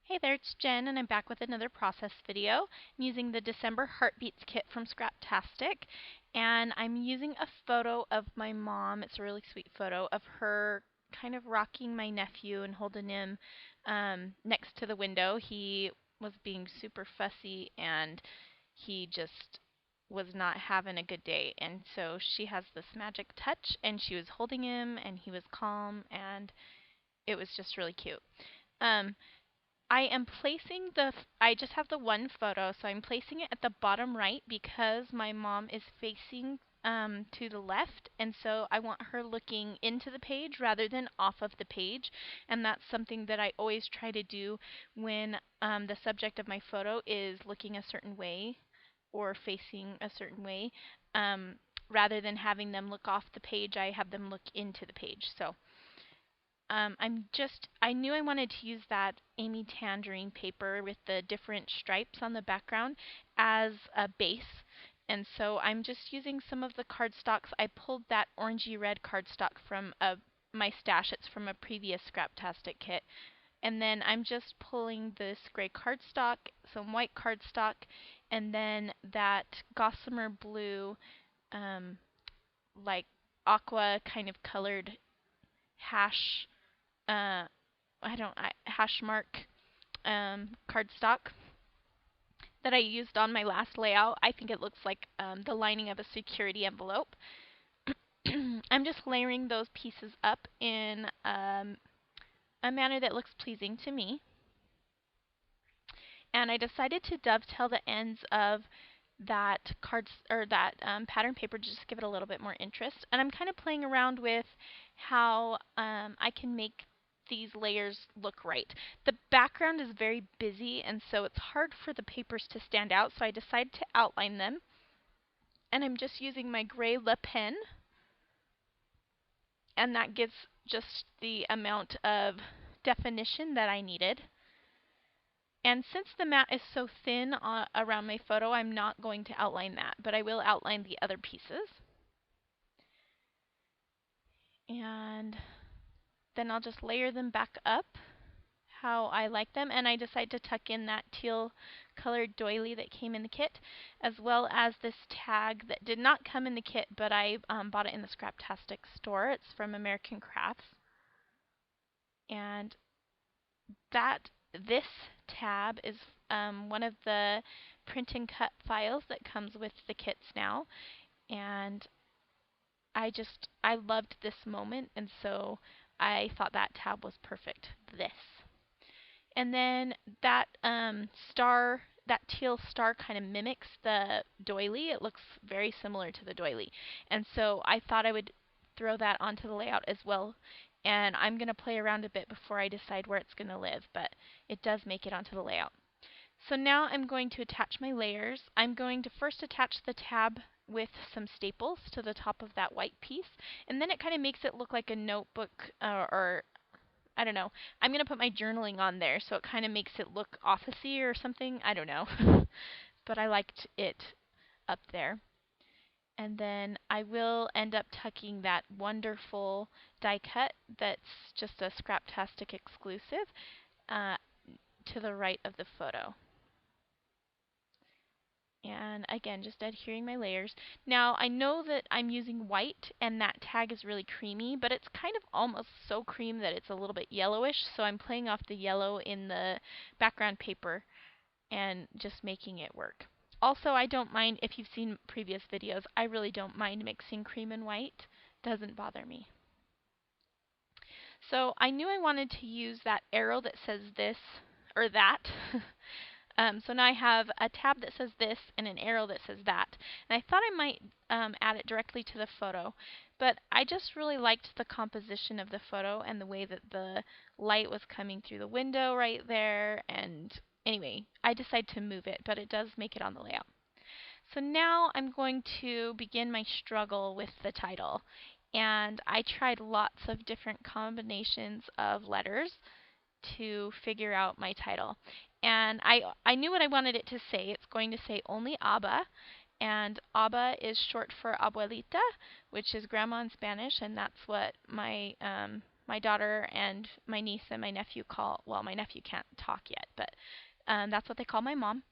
Hey there, it's Jen, and I'm back with another process video. I'm using the December Heartbeats kit from Scraptastic, and I'm using a photo of my mom. It's a really sweet photo of her kind of rocking my nephew and holding him next to the window. He was being super fussy, and he just was not having a good day. And so she has this magic touch, and she was holding him, and he was calm, and it was just really cute. Um, I am placing I just have the one photo, so I'm placing it at the bottom right because my mom is facing to the left, and so I want her looking into the page rather than off of the page, and that's something that I always try to do when the subject of my photo is looking a certain way or facing a certain way. Rather than having them look off the page, I have them look into the page. So I knew I wanted to use that Amy Tangerine paper with the different stripes on the background as a base. And so I'm just using some of the cardstocks. I pulled that orangey red cardstock from my stash. It's from a previous Scraptastic kit. And then I'm just pulling this gray cardstock, some white cardstock, and then that gossamer blue, um, like aqua kind of colored hash hash mark cardstock that I used on my last layout. I think it looks like the lining of a security envelope. I'm just layering those pieces up in a manner that looks pleasing to me. And I decided to dovetail the ends of that pattern paper to just give it a little bit more interest. And I'm kind of playing around with how I can make these layers look right. The background is very busy, and so it's hard for the papers to stand out, so I decided to outline them. And I'm just using my gray Le Pen, and that gives just the amount of definition that I needed. And since the mat is so thin around my photo, I'm not going to outline that, but I will outline the other pieces. And then I'll just layer them back up how I like them, and I decided to tuck in that teal colored doily that came in the kit, as well as this tag that did not come in the kit, but I bought it in the Scraptastic store. It's from American Crafts. And this tab is one of the print and cut files that comes with the kits now, and I loved this moment, and so I thought that tab was perfect. This. And then that that teal star kind of mimics the doily. It looks very similar to the doily. And so I thought I would throw that onto the layout as well. And I'm going to play around a bit before I decide where it's going to live, but it does make it onto the layout. So now I'm going to attach my layers. I'm going to first attach the tab with some staples to the top of that white piece, and then it kind of makes it look like a notebook or I don't know. I'm going to put my journaling on there so it kind of makes it look officey or something. I don't know. But I liked it up there. And then I will end up tucking that wonderful die cut that's just a Scraptastic exclusive uh, to the right of the photo. And again, just adhering my layers. Now, I know that I'm using white and that tag is really creamy, but it's kind of almost so cream that it's a little bit yellowish, so I'm playing off the yellow in the background paper and just making it work. Also, I don't mind, if you've seen previous videos, I really don't mind mixing cream and white. Doesn't bother me. So I knew I wanted to use that arrow that says this or that. So now I have a tab that says this and an arrow that says that. And I thought I might add it directly to the photo, but I just really liked the composition of the photo and the way that the light was coming through the window right there. And anyway, I decided to move it, but it does make it on the layout. So now I'm going to begin my struggle with the title. And I tried lots of different combinations of letters to figure out my title. And I knew what I wanted it to say. It's going to say only Abba, and Abba is short for abuelita, which is grandma in Spanish, and that's what my my daughter and my niece and my nephew call, well, my nephew can't talk yet, but that's what they call my mom.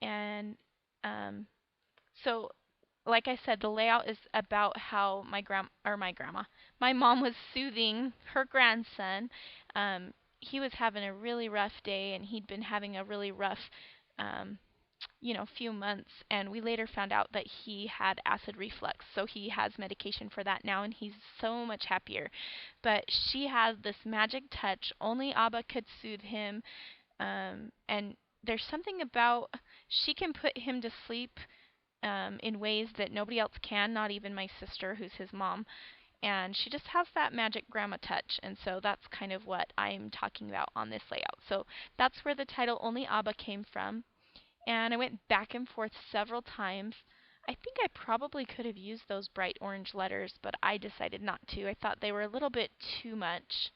And um, so, like I said, the layout is about how my mom was soothing her grandson. He was having a really rough day, and he'd been having a really rough, um, few months. And we later found out that he had acid reflux, so he has medication for that now, and he's so much happier. But she has this magic touch. Only Abba could soothe him, and there's something about she can put him to sleep in ways that nobody else can, not even my sister, who's his mom. And she just has that magic grandma touch, and so that's kind of what I'm talking about on this layout. So that's where the title Only Abba came from, and I went back and forth several times. I think I probably could have used those bright orange letters, but I decided not to. I thought they were a little bit too much.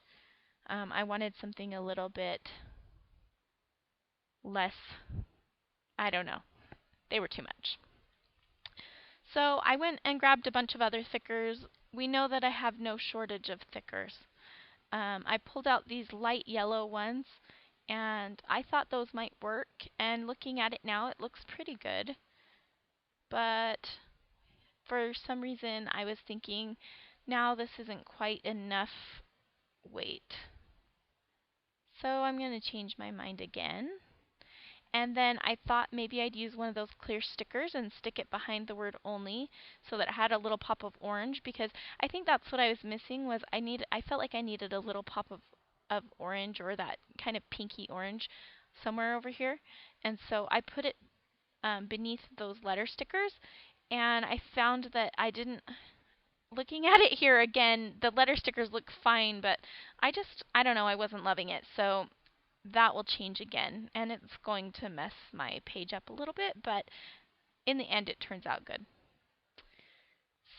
I wanted something a little bit less, I don't know. They were too much. So I went and grabbed a bunch of other thickers. We know that I have no shortage of thickers. I pulled out these light yellow ones, and I thought those might work. And looking at it now, it looks pretty good. But for some reason, I was thinking, now this isn't quite enough weight. So I'm going to change my mind again. And then I thought maybe I'd use one of those clear stickers and stick it behind the word only so that it had a little pop of orange, because I think that's what I was missing. Was I felt like I needed a little pop of orange, or that kind of pinky orange somewhere over here. And so I put it beneath those letter stickers, and I found that I didn't, looking at it here again, the letter stickers look fine, but I don't know, I wasn't loving it. So that will change again, and it's going to mess my page up a little bit, but in the end it turns out good.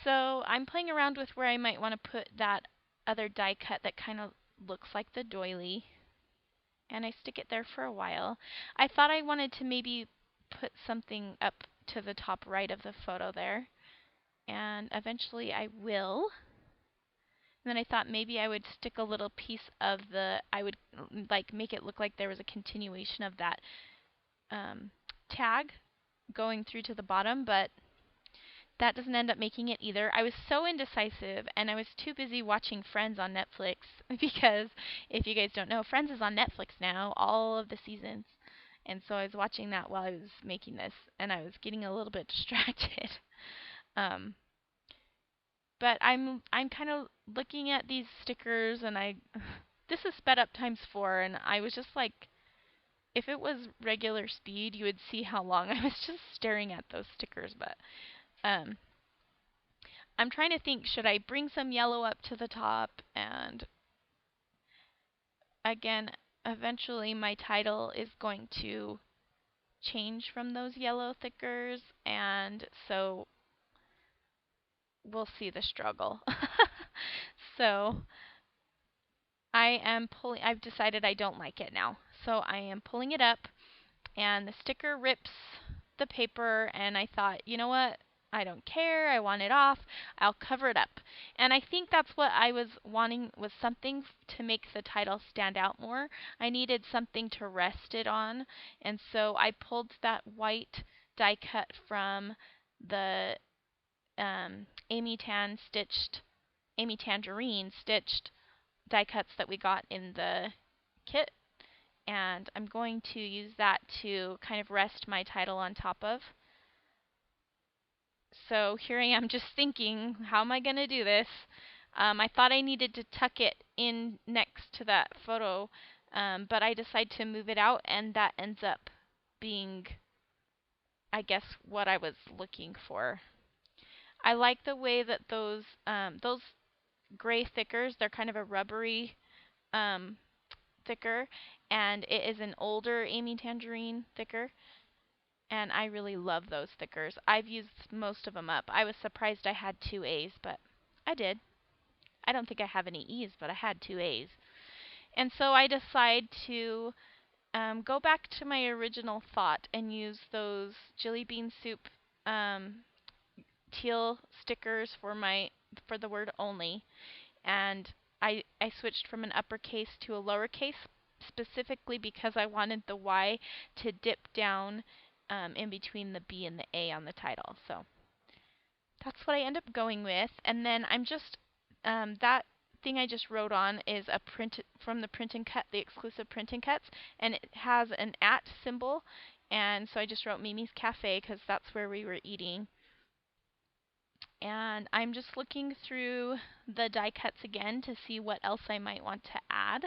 So I'm playing around with where I might want to put that other die cut that kind of looks like the doily, and I stick it there for a while. I thought I wanted to maybe put something up to the top right of the photo there, and eventually I will. And then I thought maybe I would stick a little piece of I would like make it look like there was a continuation of that tag going through to the bottom, but that doesn't end up making it either. I was so indecisive, and I was too busy watching Friends on Netflix because if you guys don't know, Friends is on Netflix now, all of the seasons. And so I was watching that while I was making this, and I was getting a little bit distracted. um, but I'm kind of looking at these stickers, and this is sped up times 4, and I was just like, if it was regular speed, you would see how long I was just staring at those stickers. But um, I'm trying to think, should I bring some yellow up to the top? And again, eventually my title is going to change from those yellow thickers, and so we'll see the struggle. So I've decided I don't like it now. So I am pulling it up, and the sticker rips the paper, and I thought, you know what? I don't care. I want it off. I'll cover it up. And I think that's what I was wanting, was something to make the title stand out more. I needed something to rest it on. And so I pulled that white die cut from the Amy Tangerine stitched die cuts that we got in the kit, and I'm going to use that to kind of rest my title on top of. So here I am just thinking, how am I going to do this? I thought I needed to tuck it in next to that photo, but I decided to move it out, and that ends up being, I guess, what I was looking for. I like the way that those gray thickers, they're kind of a rubbery um, thicker, and it is an older Amy Tangerine thicker, and I really love those thickers. I've used most of them up. I was surprised I had 2 A's, but I did. I don't think I have any E's, but I had 2 A's. And so I decide to go back to my original thought and use those Jelly Bean Soup teal stickers for the word only. And I switched from an uppercase to a lowercase specifically because I wanted the Y to dip down in between the B and the A on the title. So that's what I end up going with. And then I'm just, that thing I just wrote on is a print from the print and cut, the exclusive print and cuts, and it has an @ symbol. And so I just wrote Mimi's Cafe because that's where we were eating. And I'm just looking through the die cuts again to see what else I might want to add.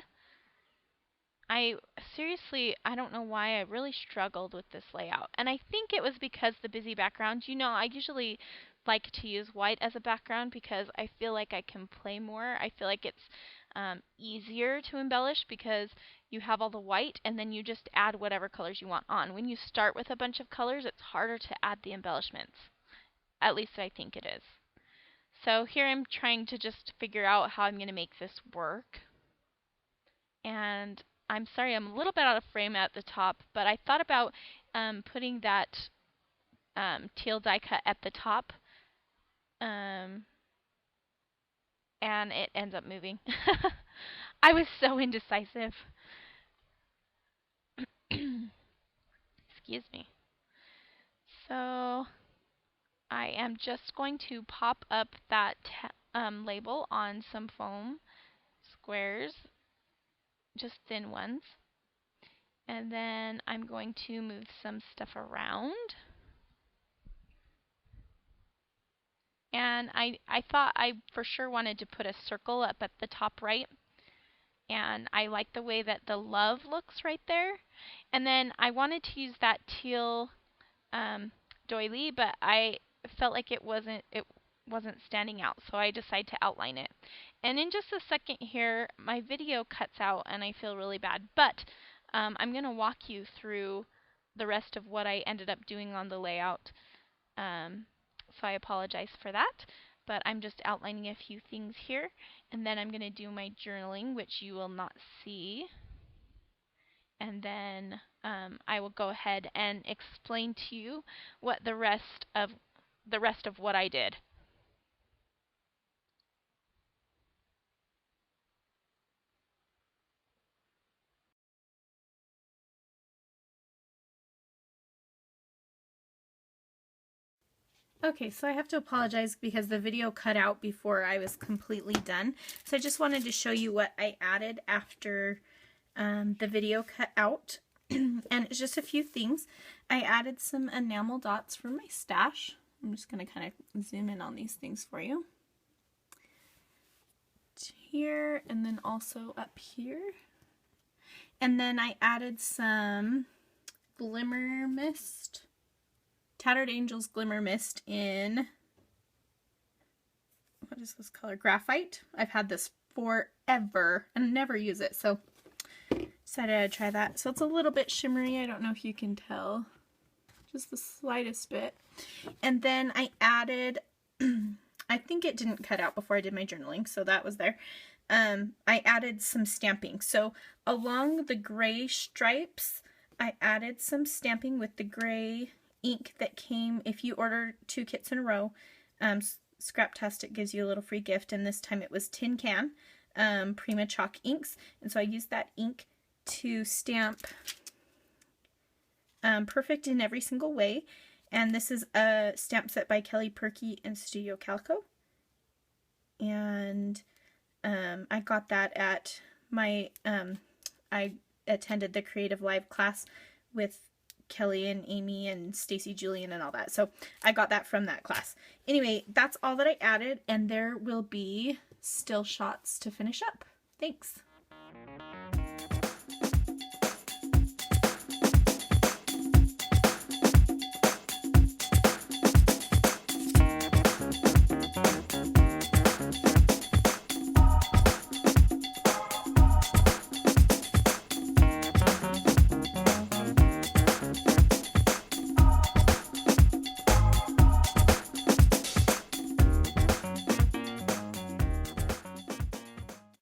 I don't know why I really struggled with this layout. And I think it was because the busy background. You know, I usually like to use white as a background because I feel like I can play more. I feel like it's easier to embellish because you have all the white and then you just add whatever colors you want on. When you start with a bunch of colors, it's harder to add the embellishments. At least I think it is. So here I'm trying to just figure out how I'm going to make this work. And I'm sorry, I'm a little bit out of frame at the top, but I thought about putting that teal die cut at the top, and it ends up moving. I was so indecisive. Excuse me. So I am just going to pop up that label on some foam squares, just thin ones. And then I'm going to move some stuff around. And I thought I for sure wanted to put a circle up at the top right. And I like the way that the love looks right there. And then I wanted to use that teal doily, but I felt like it wasn't standing out, so I decided to outline it. And in just a second here, my video cuts out and I feel really bad, but I'm going to walk you through the rest of what I ended up doing on the layout. So I apologize for that, but I'm just outlining a few things here, and then I'm going to do my journaling, which you will not see. And then I will go ahead and explain to you what the rest of what I did. Okay, so I have to apologize because the video cut out before I was completely done. So I just wanted to show you what I added after the video cut out. And it's just a few things. I added some enamel dots from my stash. I'm just going to kind of zoom in on these things for you. Here and then also up here. And then I added some glimmer mist. Tattered Angels Glimmer Mist in, what is this color? Graphite. I've had this forever and never use it, so decided I'd try that. So it's a little bit shimmery. I don't know if you can tell, just the slightest bit. And then I added, I think it didn't cut out before I did my journaling, so that was there. I added some stamping. So along the gray stripes, I added some stamping with the gray ink that came if you order 2 kits in a row. Scraptastic gives you a little free gift, and this time it was Tin Can Prima Chalk inks, and so I used that ink to stamp Perfect in Every Single Way. And this is a stamp set by Kelly Perky and Studio Calico, and I got that at my I attended the Creative Live class with Kelly and Amy and Stacy Julian and all that. So I got that from that class. Anyway, that's all that I added, and there will be still shots to finish up. Thanks.